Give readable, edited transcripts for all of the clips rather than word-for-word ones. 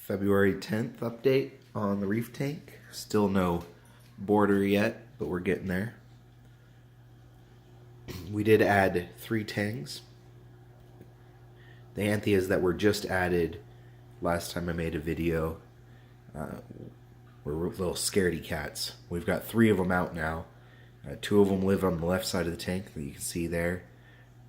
February 10th update on the reef tank. Still no border yet, but we're getting there. We did add 3 tangs. The anthias that were just added last time I made a video were little scaredy cats. We've got 3 of them out now. 2 of them live on the left side of the tank that you can see there,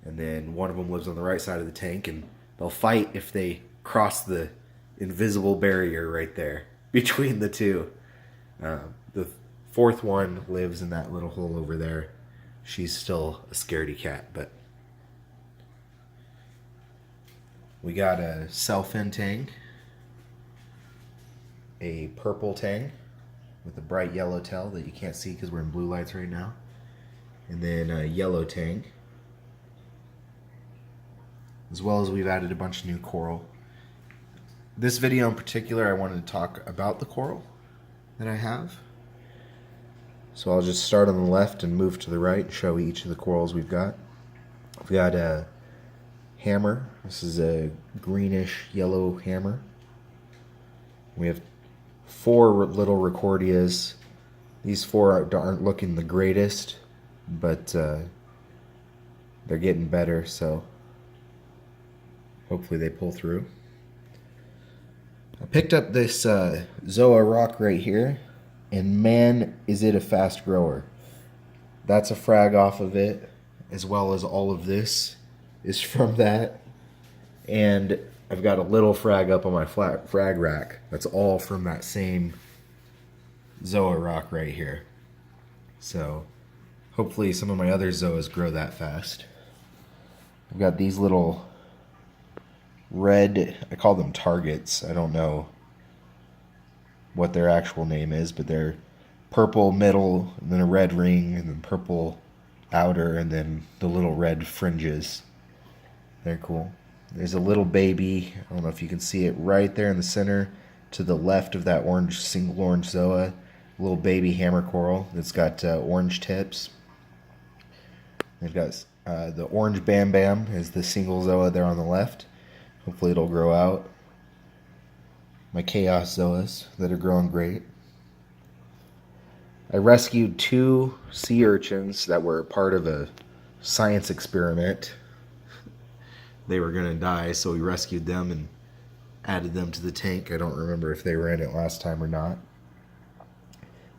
and then 1 of them lives on the right side of the tank, and they'll fight if they cross the invisible barrier right there between the 2. The 4th one lives in that little hole over there. She's still a scaredy cat, but we got a self-in tang, a purple tang with a bright yellow tail that you can't see because we're in blue lights right now, and then a yellow tang, as well as we've added a bunch of new coral. This video in particular, I wanted to talk about the coral that I have. So I'll just start on the left and move to the right and show each of the corals we've got. We've got a hammer. This is a greenish yellow hammer. We have 4 little Recordias. These 4 aren't looking the greatest, but they're getting better, so hopefully they pull through. I picked up this Zoa rock right here, and man, is it a fast grower. That's a frag off of it, as well as all of this is from that. And I've got a little frag up on my flat frag rack. That's all from that same Zoa rock right here. So hopefully some of my other Zoas grow that fast. I've got these little red, I call them targets. I don't know what their actual name is, but they're purple middle, and then a red ring, and then purple outer, and then the little red fringes. They're cool. There's a little baby, I don't know if you can see it, right there in the center to the left of that orange, single orange Zoa. A little baby hammer coral that's got orange tips. They've got the orange Bam Bam is the single Zoa there on the left. Hopefully it'll grow out. My Chaos Zoas that are growing great. I rescued 2 sea urchins that were part of a science experiment. They were going to die, so we rescued them and added them to the tank. I don't remember if they were in it last time or not.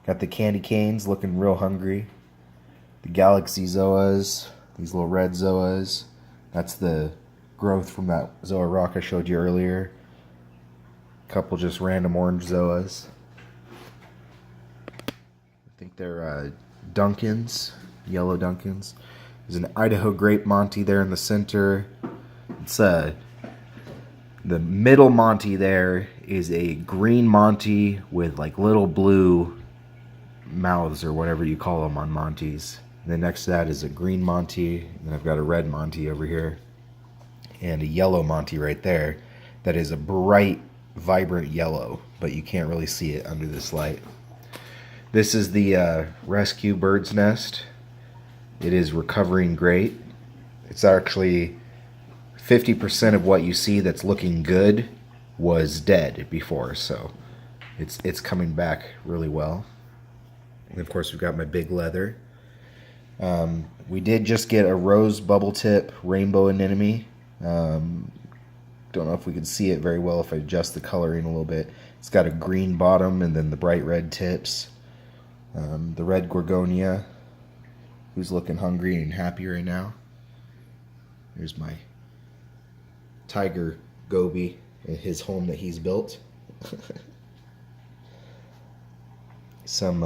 Got the candy canes looking real hungry. The Galaxy Zoas, these little red Zoas. That's the growth from that Zoa rock I showed you earlier. A couple just random orange Zoas. I think they're Duncans, yellow Duncans. There's an Idaho grape Monty there in the center. It's the middle Monty there is a green Monty with like little blue mouths or whatever you call them on Monties. And then next to that is a green Monty, and then I've got a red Monty over here, and a yellow Monty right there that is a bright, vibrant yellow, but you can't really see it under this light. This is the rescue bird's nest. It is recovering great. It's actually 50% of what you see that's looking good was dead before, so it's coming back really well. And of course we've got my big leather. We did just get a rose bubble tip rainbow anemone. Don't know if we can see it very well if I adjust the coloring a little bit. It's got a green bottom and then the bright red tips. The red gorgonia, who's looking hungry and happy right now. There's my tiger goby and his home that he's built. Some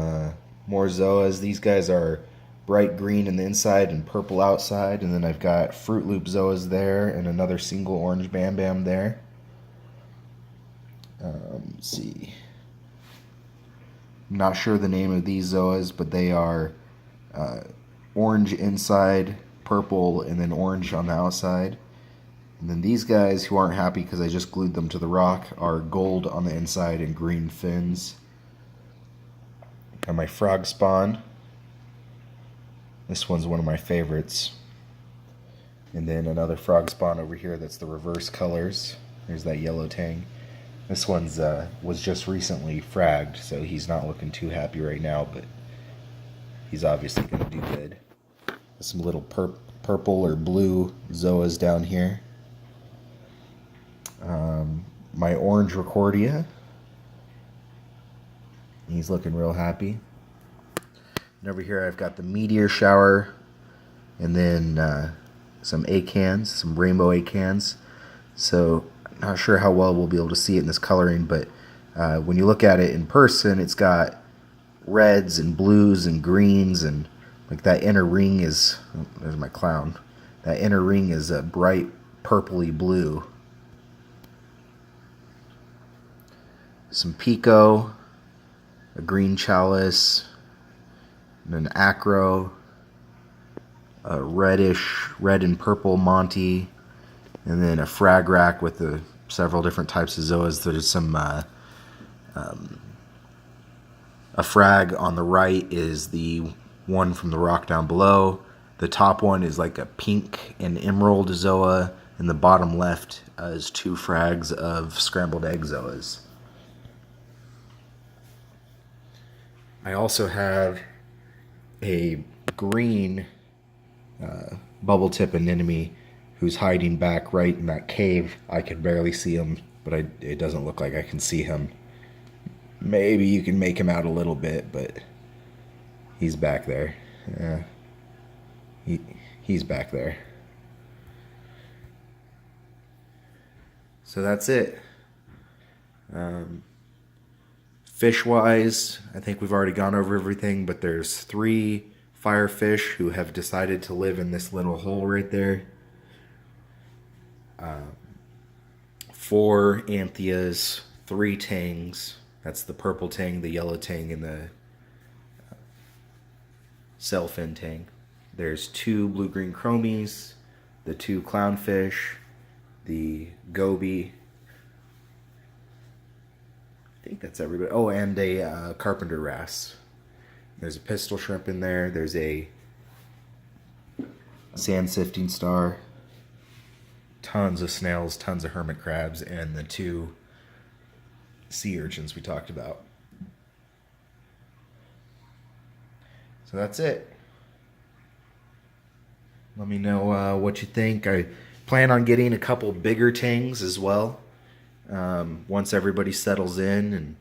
more Zoas. These guys are bright green in the inside and purple outside, and then I've got Fruit Loop Zoas there and another single orange Bam Bam there. Let's see. I'm not sure the name of these Zoas, but they are orange inside, purple, and then orange on the outside. And then these guys, who aren't happy because I just glued them to the rock, are gold on the inside and green fins. Got my frog spawn. This one's one of my favorites. And then another frog spawn over here that's the reverse colors. There's that yellow tang. This one's was just recently fragged, so he's not looking too happy right now, but he's obviously going to do good. Some little purple or blue zoas down here. My orange Recordia. He's looking real happy. And over here I've got the meteor shower, and then some acans, some rainbow acans. So not sure how well we'll be able to see it in this coloring, but when you look at it in person, it's got reds and blues and greens, and like that inner ring is, oh, there's my clown, that inner ring is a bright purpley blue. Some pico, a green chalice, and an acro, a reddish, red and purple Monty, and then a frag rack with several different types of zoas. There's some, a frag on the right is the one from the rock down below. The top one is like a pink and emerald zoa, and the bottom left is 2 frags of scrambled egg zoas. I also have a green bubble tip anemone who's hiding back right in that cave. I can barely see him, but it doesn't look like I can see him. Maybe you can make him out a little bit, but he's back there. He's back there. So that's it. Fish-wise, I think we've already gone over everything, but there's 3 firefish who have decided to live in this little hole right there. 4 anthias, 3 tangs. That's the purple tang, the yellow tang, and the sailfin tang. There's 2 blue-green chromies, the 2 clownfish, the goby. I think that's everybody. Oh, and a carpenter wrasse. There's a pistol shrimp in there. There's a sand sifting star. Tons of snails, tons of hermit crabs, and the 2 sea urchins we talked about. So that's it. Let me know what you think. I plan on getting a couple bigger tangs as well. Once everybody settles in, and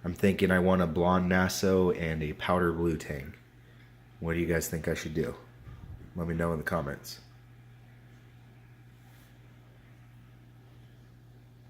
I'm thinking I want a blonde Nassau and a powder blue tang. What do you guys think I should do? Let me know in the comments.